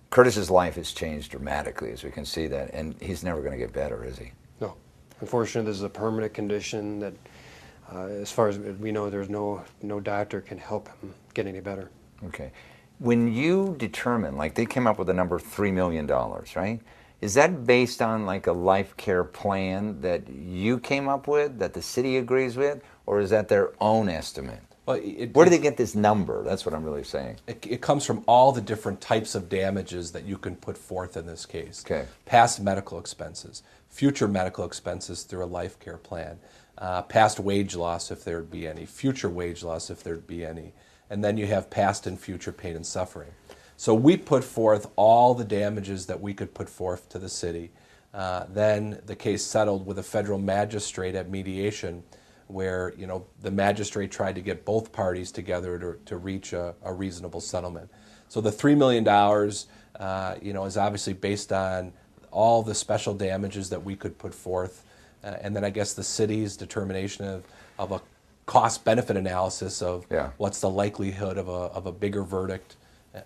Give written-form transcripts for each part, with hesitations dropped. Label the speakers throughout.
Speaker 1: Curtis's life has changed dramatically, as we can see that, and he's never going to get better, is he?
Speaker 2: No. Unfortunately, this is a permanent condition that, as far as we know, there's no doctor can help him get any better.
Speaker 1: Okay. When you determine, like they came up with the number $3 million, right? Is that based on like a life care plan that you came up with, that the city agrees with, or is that their own estimate? Well, where do they get this number? That's what I'm really saying.
Speaker 3: It comes from all the different types of damages that you can put forth in this case.
Speaker 1: Okay.
Speaker 3: Past medical expenses, future medical expenses through a life care plan, past wage loss if there'd be any, future wage loss if there'd be any, and then you have past and future pain and suffering. So we put forth all the damages that we could put forth to the city. Then the case settled with a federal magistrate at mediation, where the magistrate tried to get both parties together to reach a reasonable settlement. So the $3 million, is obviously based on all the special damages that we could put forth, and then I guess the city's determination of a cost-benefit analysis of what's the likelihood of a bigger verdict,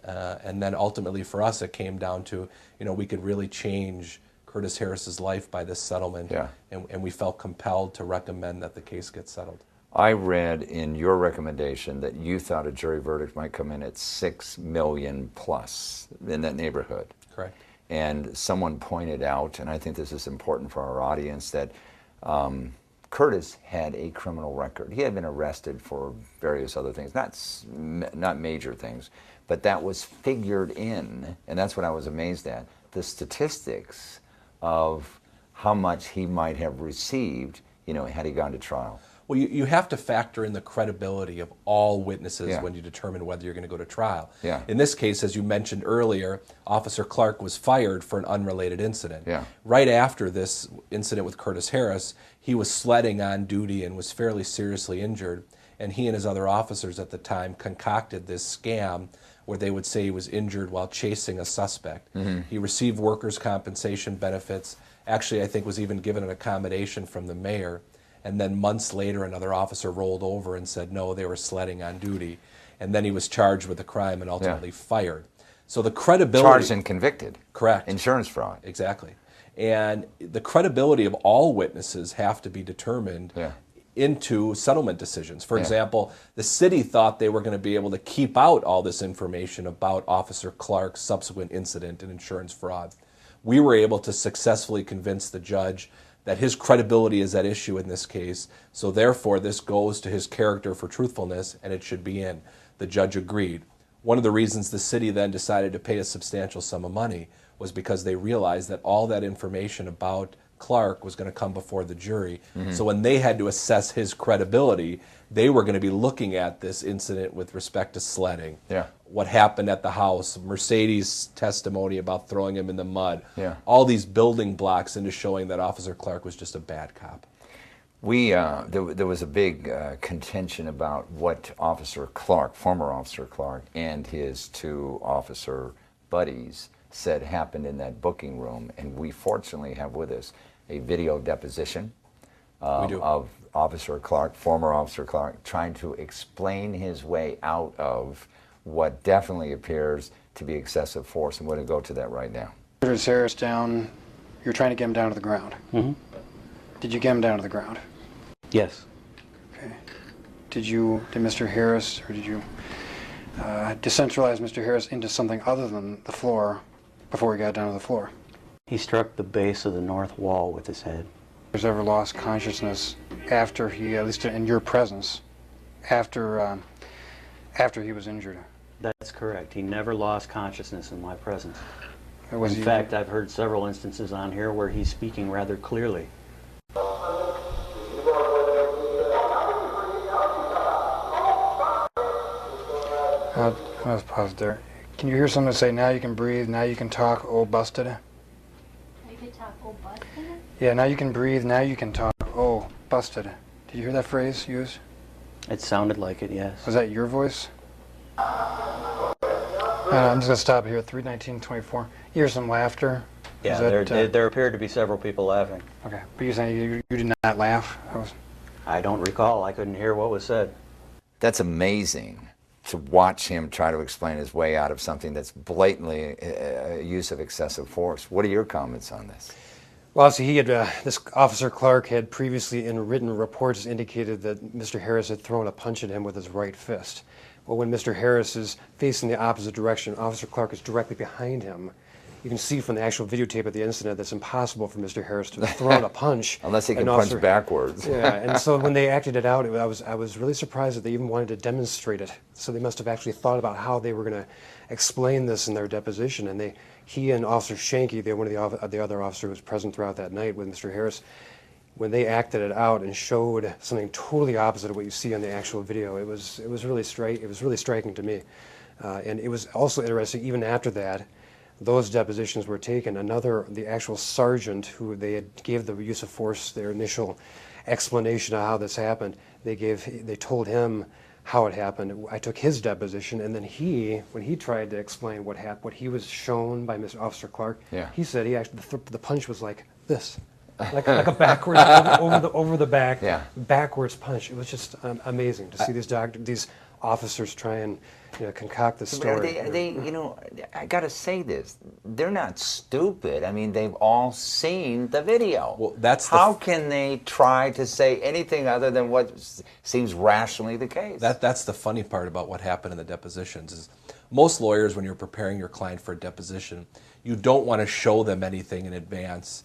Speaker 3: and then ultimately for us it came down to we could really change Curtis Harris's life by this settlement, and we felt compelled to recommend that the case get settled.
Speaker 1: I read in your recommendation that you thought a jury verdict might come in at $6 million plus in that neighborhood.
Speaker 3: Correct.
Speaker 1: And someone pointed out, and I think this is important for our audience, that Curtis had a criminal record. He had been arrested for various other things, not major things, but that was figured in, and that's what I was amazed at, the statistics of how much he might have received, had he gone to trial.
Speaker 3: Well, you have to factor in the credibility of all witnesses when you determine whether you're going to go to trial. In this case, as you mentioned earlier, Officer Clark was fired for an unrelated incident. Right after this incident with Curtis Harris, he was sledding on duty and was fairly seriously injured, and he and his other officers at the time concocted this scam where they would say he was injured while chasing a suspect. He received workers' compensation benefits, actually I think was even given an accommodation from the mayor, and then months later another officer rolled over and said no, they were sledding on duty, and then he was charged with the crime and ultimately fired. So the credibility...
Speaker 1: Charged and convicted.
Speaker 3: Correct.
Speaker 1: Insurance fraud.
Speaker 3: Exactly. And the credibility of all witnesses have to be determined into settlement decisions. For example, the city thought they were going to be able to keep out all this information about Officer Clark's subsequent incident and insurance fraud. We were able to successfully convince the judge that his credibility is at issue in this case, so therefore this goes to his character for truthfulness and it should be in. The judge agreed. One of the reasons the city then decided to pay a substantial sum of money was because they realized that all that information about Clark was going to come before the jury. So when they had to assess his credibility, they were going to be looking at this incident with respect to sledding, what happened at the house, Mercedes' testimony about throwing him in the mud, all these building blocks into showing that Officer Clark was just a bad cop.
Speaker 1: There was a big contention about what Officer Clark, former Officer Clark, and his two officer buddies said happened in that booking room, and we fortunately have with us a video deposition of Officer Clark, former Officer Clark, trying to explain his way out of what definitely appears to be excessive force, and we're going to go to that right now.
Speaker 4: Curtis Harris down, you're trying to get him down to the ground. Did you get him down to the ground?
Speaker 5: Yes.
Speaker 4: Okay. Did Mr. Harris, or did you decentralize Mr. Harris into something other than the floor before he got down to the floor?
Speaker 5: He struck the base of the north wall with his head.
Speaker 4: Has ever lost consciousness after he, at least in your presence, after he was injured?
Speaker 5: That's correct. He never lost consciousness in my presence. In
Speaker 4: In
Speaker 5: fact, I've heard several instances on here where he's speaking rather clearly.
Speaker 4: I'll pause there. Can you hear someone say, now you can breathe, now you can talk, oh busted?
Speaker 6: You can talk, oh busted?
Speaker 4: Yeah, now you can breathe, now you can talk, oh busted. Did you hear that phrase used?
Speaker 5: It sounded like it, yes.
Speaker 4: Was that your voice? I'm just going to stop here at 3:19:24. You hear some laughter?
Speaker 5: Yeah, there appeared to be several people laughing.
Speaker 4: Okay, but you're saying you did not laugh?
Speaker 5: I don't recall. I couldn't hear what was said.
Speaker 1: That's amazing to watch him try to explain his way out of something that's blatantly use of excessive force. What are your comments on this?
Speaker 2: Well, see, he had this Officer Clark had previously in written reports indicated that Mr. Harris had thrown a punch at him with his right fist. Well, when Mr. Harris is facing the opposite direction, Officer Clark is directly behind him. You can see from the actual videotape of the incident that's impossible for Mr. Harris to have thrown a punch.
Speaker 1: Unless he can punch backwards.
Speaker 2: Yeah, and so when they acted it out, I was really surprised that they even wanted to demonstrate it. So they must have actually thought about how they were going to explain this in their deposition. And he and Officer Shanky, one of the other officer who was present throughout that night with Mr. Harris, when they acted it out and showed something totally opposite of what you see on the actual video, it was really striking to me. And it was also interesting, even after that, those depositions were taken. The actual sergeant who they had gave the use of force, their initial explanation of how this happened, they told him how it happened. I took his deposition, and then when he tried to explain what happened, what he was shown by Mr. Officer Clark, he said he actually the punch was like this, like a backwards over the back, backwards punch. It was just amazing to see these officers try and concoct the story.
Speaker 1: I got to say this. They're not stupid. I mean, they've all seen the video.
Speaker 3: Well,
Speaker 1: how can they try to say anything other than what seems rationally the case?
Speaker 3: That's the funny part about what happened in the depositions. Is most lawyers, when you're preparing your client for a deposition, you don't want to show them anything in advance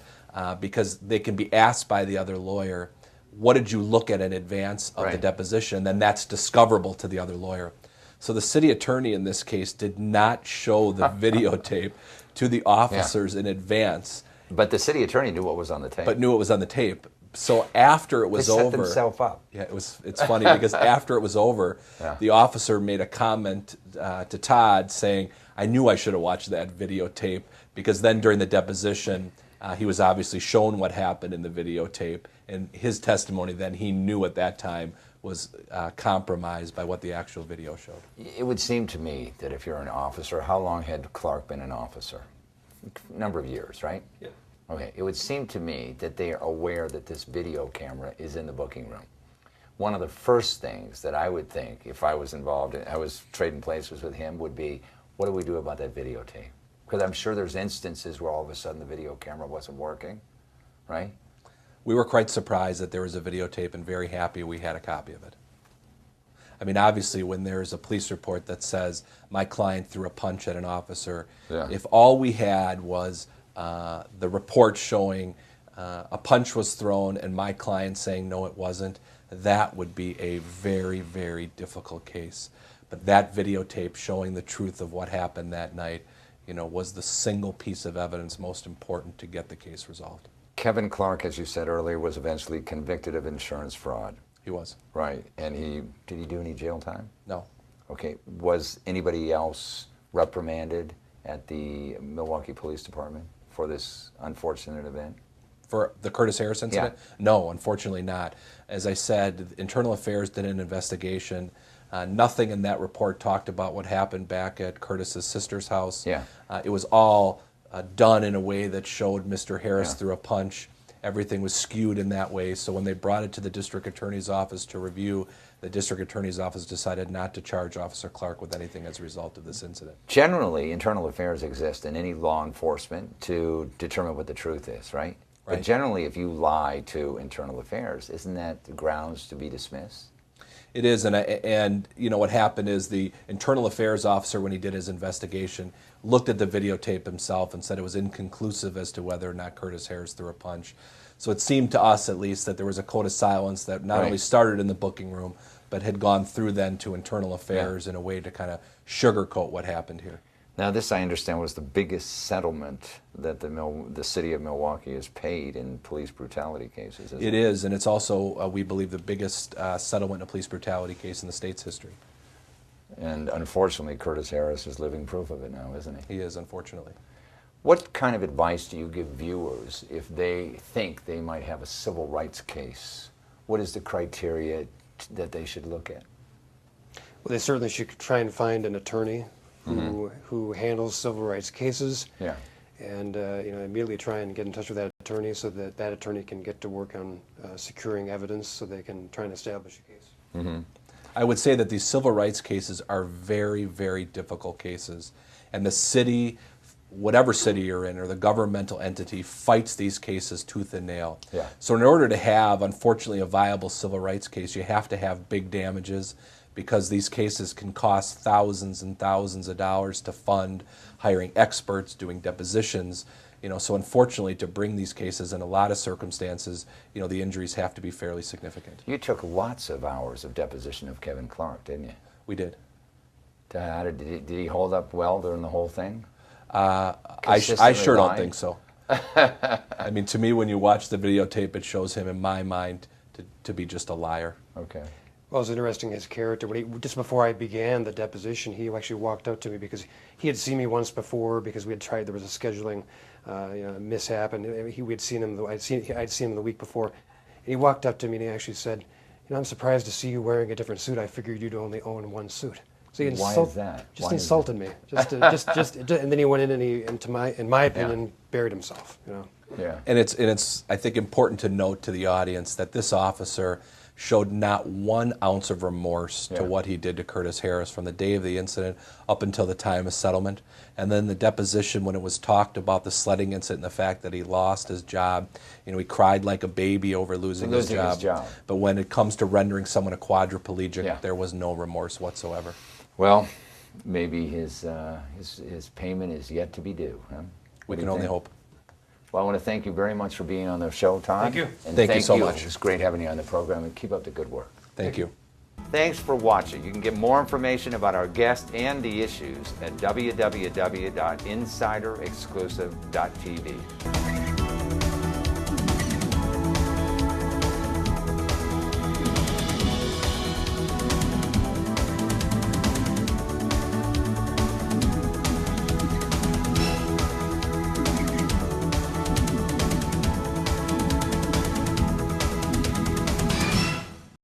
Speaker 3: because they can be asked by the other lawyer, what did you look at in advance of the deposition? And then that's discoverable to the other lawyer. So the city attorney in this case did not show the videotape to the officers in advance.
Speaker 1: But the city attorney knew what was on the tape.
Speaker 3: But knew it was on the tape. So after it was over,
Speaker 1: they set themselves up.
Speaker 3: Yeah, it's funny because after it was over, the officer made a comment to Todd saying, "I knew I should have watched that videotape," because then during the deposition, he was obviously shown what happened in the videotape, and his testimony then he knew at that time was compromised by what the actual video showed.
Speaker 1: It would seem to me that if you're an officer, how long had Clark been an officer? A number of years, right?
Speaker 3: Yeah.
Speaker 1: Okay, it would seem to me that they are aware that this video camera is in the booking room. One of the first things that I would think, if I was involved, I was trading places with him, would be, what do we do about that videotape? Because I'm sure there's instances where all of a sudden the video camera wasn't working, right?
Speaker 3: We were quite surprised that there was a videotape and very happy we had a copy of it. I mean, obviously, when there's a police report that says my client threw a punch at an officer, if all we had was the report showing a punch was thrown and my client saying no, it wasn't, that would be a very, very difficult case. But that videotape showing the truth of what happened that night, was the single piece of evidence most important to get the case resolved.
Speaker 1: Kevin Clark, as you said earlier, was eventually convicted of insurance fraud.
Speaker 3: He was.
Speaker 1: Right. And did he do any jail time?
Speaker 3: No.
Speaker 1: Okay. Was anybody else reprimanded at the Milwaukee Police Department for this unfortunate event?
Speaker 3: For the Curtis Harris incident? Yeah. No, unfortunately not. As I said, Internal Affairs did an investigation. Nothing in that report talked about what happened back at Curtis's sister's house.
Speaker 1: Yeah.
Speaker 3: It was all done in a way that showed Mr. Harris threw a punch. Everything was skewed in that way. So when they brought it to the district attorney's office to review, the district attorney's office decided not to charge Officer Clark with anything as a result of this incident.
Speaker 1: Generally, internal affairs exist in any law enforcement to determine what the truth is, right? But generally, if you lie to internal affairs, isn't that grounds to be dismissed?
Speaker 3: It is, and what happened is the internal affairs officer, when he did his investigation, looked at the videotape himself and said it was inconclusive as to whether or not Curtis Harris threw a punch. So it seemed to us, at least, that there was a code of silence that not only started in the booking room, but had gone through then to internal affairs in a way to kind of sugarcoat what happened here.
Speaker 1: Now, this, I understand, was the biggest settlement that the city of Milwaukee has paid in police brutality cases, isn't it?
Speaker 3: It is, and it's also, we believe, the biggest settlement in a police brutality case in the state's history.
Speaker 1: And unfortunately, Curtis Harris is living proof of it now, isn't he?
Speaker 3: He is, unfortunately.
Speaker 1: What kind of advice do you give viewers if they think they might have a civil rights case? What is the criteria that they should look at?
Speaker 2: Well, they certainly should try and find an attorney who handles civil rights cases, and immediately try and get in touch with that attorney so that that attorney can get to work on securing evidence so they can try and establish a case.
Speaker 3: I would say that these civil rights cases are very, very difficult cases. And the city, whatever city you're in, or the governmental entity, fights these cases tooth and nail.
Speaker 1: Yeah.
Speaker 3: So in order to have, unfortunately, a viable civil rights case, you have to have big damages, because these cases can cost thousands and thousands of dollars to fund, hiring experts, doing depositions. So unfortunately, to bring these cases, in a lot of circumstances, the injuries have to be fairly significant.
Speaker 1: You took lots of hours of deposition of Kevin Clark, didn't you?
Speaker 3: We did.
Speaker 1: Did he hold up well during the whole thing?
Speaker 3: I sure don't think so. I mean, to me, when you watch the videotape, it shows him, in my mind, to be just a liar.
Speaker 1: Okay.
Speaker 2: Well, it was interesting, his character. Just before I began the deposition, he actually walked up to me because he had seen me once before, because we had tried, there was a scheduling mishap, and we had seen him, I'd seen him the week before. And he walked up to me and he actually said, I'm surprised to see you wearing a different suit. I figured you'd only own one suit. So he
Speaker 1: Why is that?
Speaker 2: Just
Speaker 1: Why is
Speaker 2: insulted me. And then he went in and he, in my opinion, buried himself.
Speaker 3: Yeah. And it's I think important to note to the audience that this officer showed not 1 ounce of remorse to what he did to Curtis Harris from the day of the incident up until the time of settlement. And then the deposition, when it was talked about the sledding incident and the fact that he lost his job, he cried like a baby over losing his job. But when it comes to rendering someone a quadriplegic, there was no remorse whatsoever.
Speaker 1: Well, maybe his payment is yet to be due. Huh?
Speaker 3: We can only hope.
Speaker 1: Well, I want to thank you very much for being on the show, Todd.
Speaker 2: Thank you.
Speaker 1: And
Speaker 3: thank you so much.
Speaker 1: It was great having you on the program, and keep up the good work.
Speaker 3: Thank you.
Speaker 1: Thanks for watching. You can get more information about our guest and the issues at www.insiderexclusive.tv.